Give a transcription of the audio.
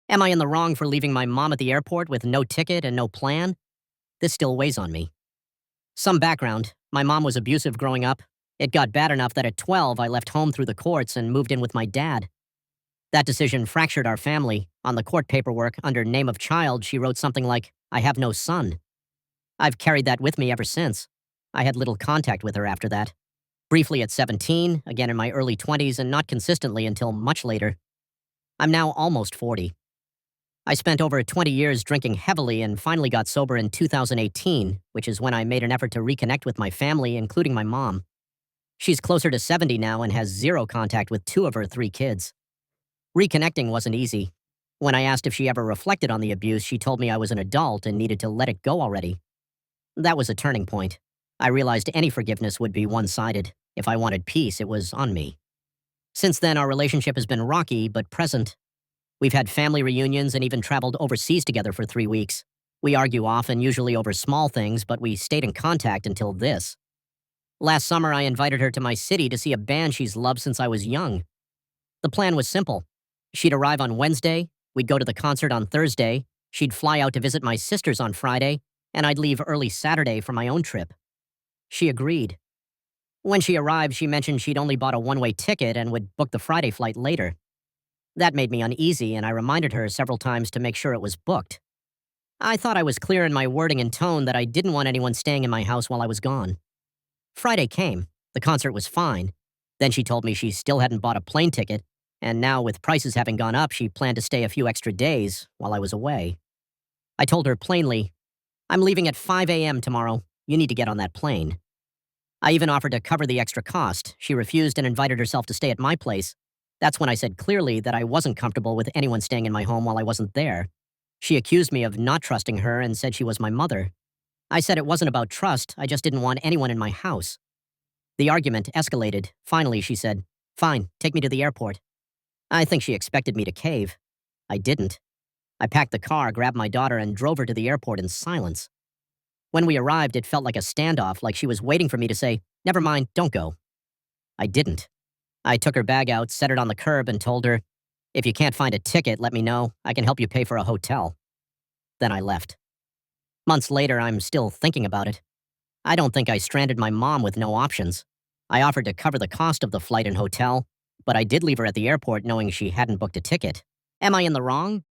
Am I in the wrong for leaving my mom at the airport with no ticket and no plan? This still weighs on me. Some background. My mom was abusive growing up. It got bad enough that at 12, I left home through the courts and moved in with my dad. That decision fractured our family. On the court paperwork, under name of child, she wrote something like, "I have no son." I've carried that with me ever since. I had little contact with her after that. Briefly at 17, again in my early 20s, and not consistently until much later. I'm now almost 40. I spent over 20 years drinking heavily and finally got sober in 2018, which is when I made an effort to reconnect with my family, including my mom. She's closer to 70 now and has zero contact with 2 of her 3 kids. Reconnecting wasn't easy. When I asked if she ever reflected on the abuse, she told me I was an adult and needed to let it go already. That was a turning point. I realized any forgiveness would be one-sided. If I wanted peace, it was on me. Since then, our relationship has been rocky but present. We've had family reunions and even traveled overseas together for 3 weeks. We argue often, usually over small things, but we stayed in contact until this. Last summer, I invited her to my city to see a band she's loved since I was young. The plan was simple. She'd arrive on Wednesday, we'd go to the concert on Thursday, she'd fly out to visit my sisters on Friday, and I'd leave early Saturday for my own trip. She agreed. When she arrived, she mentioned she'd only bought a one-way ticket and would book the Friday flight later. That made me uneasy, and I reminded her several times to make sure it was booked. I thought I was clear in my wording and tone that I didn't want anyone staying in my house while I was gone. Friday came. The concert was fine. Then she told me she still hadn't bought a plane ticket, and now with prices having gone up, she planned to stay a few extra days while I was away. I told her plainly, "I'm leaving at 5 a.m. tomorrow. You need to get on that plane." I even offered to cover the extra cost. She refused and invited herself to stay at my place. That's when I said clearly that I wasn't comfortable with anyone staying in my home while I wasn't there. She accused me of not trusting her and said she was my mother. I said it wasn't about trust, I just didn't want anyone in my house. The argument escalated. Finally, she said, "Fine, take me to the airport." I think she expected me to cave. I didn't. I packed the car, grabbed my daughter, and drove her to the airport in silence. When we arrived, it felt like a standoff, like she was waiting for me to say, "Never mind, don't go." I didn't. I took her bag out, set it on the curb, and told her, "If you can't find a ticket, let me know. I can help you pay for a hotel." Then I left. Months later, I'm still thinking about it. I don't think I stranded my mom with no options. I offered to cover the cost of the flight and hotel, but I did leave her at the airport knowing she hadn't booked a ticket. Am I in the wrong?